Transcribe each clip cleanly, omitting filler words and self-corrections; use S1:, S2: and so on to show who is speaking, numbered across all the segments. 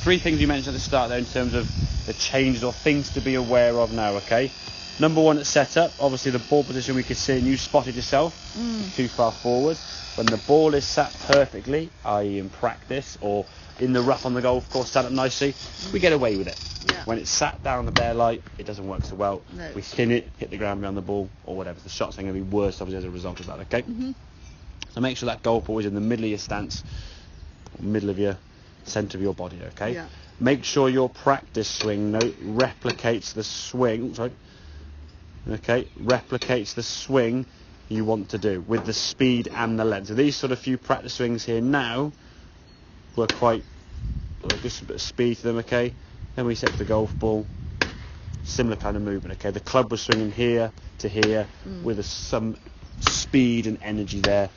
S1: three things you mentioned at the start there in terms of the changes or things to be aware of now, okay? Number one at setup, obviously the ball position we could see, and you spotted yourself, is too far forward. When the ball is sat perfectly, i.e. in practice, or in the rough on the golf course, sat up nicely, we get away with it.
S2: Yeah.
S1: When it's sat down the bare light, it doesn't work so well.
S2: No.
S1: We spin it, hit the ground behind the ball, or whatever. The shot's going to be worse, obviously, as a result of that, okay? So make sure that golf ball is in the middle of your stance, middle of your centre of your body, okay?
S2: Yeah.
S1: Make sure your practice swing note replicates the swing, replicates the swing you want to do with the speed and the length. So these sort of few practice swings here now were quite, just a bit of speed to them, okay? Then we set the golf ball, similar kind of movement, okay? The club was swinging here to here with some speed and energy there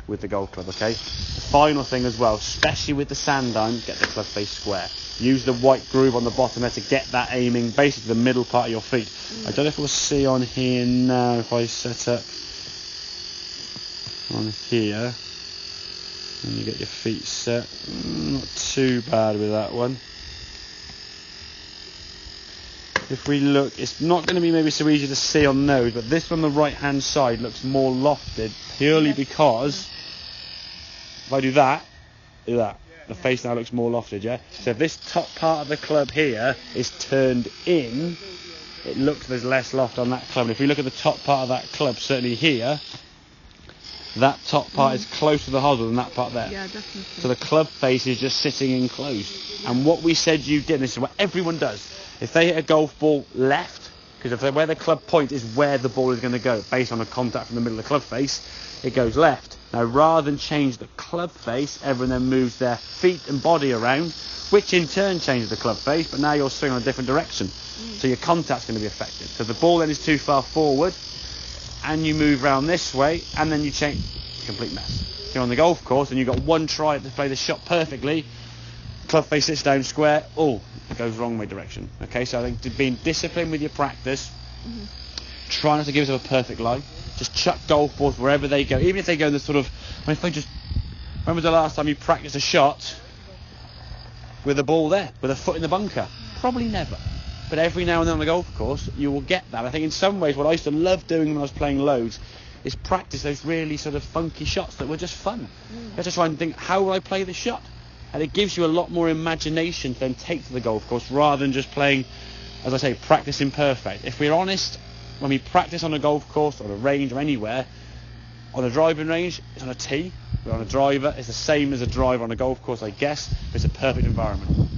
S1: with the golf club, okay? The final thing as well, especially with the sand iron, get the club face square. Use the white groove on the bottom there to get that aiming, basically the middle part of your feet. I don't know if we'll see on here now if I set up on here and you get your feet set. Not too bad with that one. If we look, it's not going to be maybe so easy to see on those, but this on the right hand side looks more lofted purely because if I do that, the face now looks more lofted, yeah? So if this top part of the club here is turned in, it looks there's less loft on that club. And if we look at the top part of that club, certainly here, that top part is closer to the hosel than that part there.
S2: Yeah, definitely.
S1: So the club face is just sitting enclosed. And what we said you did, and this is what everyone does, if they hit a golf ball left, because where the club point is where the ball is going to go, based on a contact from the middle of the club face, it goes left. Now, rather than change the club face, everyone then moves their feet and body around, which in turn changes the club face, but now you're swinging in a different direction. So your contact's going to be affected. So the ball then is too far forward, and you move around this way, and then you change. Complete mess. You're on the golf course, and you've got one try to play the shot perfectly. Club face sits down square. Oh, it goes wrong way direction. Okay, so I think being disciplined with your practice, try not to give yourself a perfect lie. Just chuck golf balls wherever they go, even if they go in the sort of. When was the last time you practiced a shot with a ball there, with a foot in the bunker? Probably never. But every now and then on the golf course, you will get that. I think in some ways, what I used to love doing when I was playing loads is practice those really sort of funky shots that were just fun. You have to try and think, how will I play this shot? And it gives you a lot more imagination to then take to the golf course rather than just playing, as I say, practicing perfect. If we're honest, when we practice on a golf course or a range or anywhere, on a driving range, it's on a tee. We're on a driver. It's the same as a driver on a golf course, I guess, but it's a perfect environment.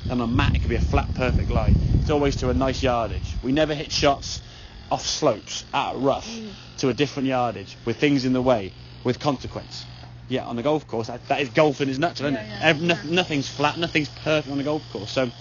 S1: And on a mat, it could be a flat, perfect lie. It's always to a nice yardage. We never hit shots off slopes, at rough, to a different yardage, with things in the way, with consequence. Yeah, on the golf course, that is golf in its nutshell, isn't it? Nothing's flat, nothing's perfect on a golf course. So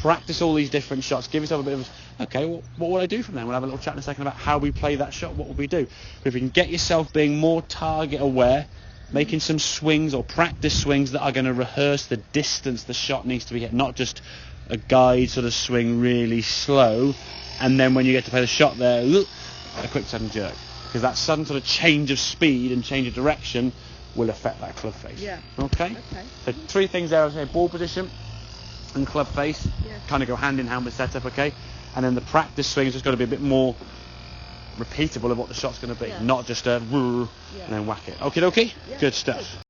S1: practice all these different shots. Give yourself a bit of, okay, well, what will I do from there? We'll have a little chat in a second about how we play that shot. What will we do? But if we can get yourself being more target aware, making some swings or practice swings that are going to rehearse the distance the shot needs to be hit, not just a guide sort of swing really slow, and then when you get to play the shot there, a quick sudden jerk. Because that sudden sort of change of speed and change of direction will affect that club face.
S2: Yeah.
S1: Okay? So three things there, I would say, ball position and club face, kind of go hand in hand with setup, okay? And then the practice swing has just got to be a bit more repeatable of what the shot's going to be, not just a and then whack it. Okie dokie? Good stuff.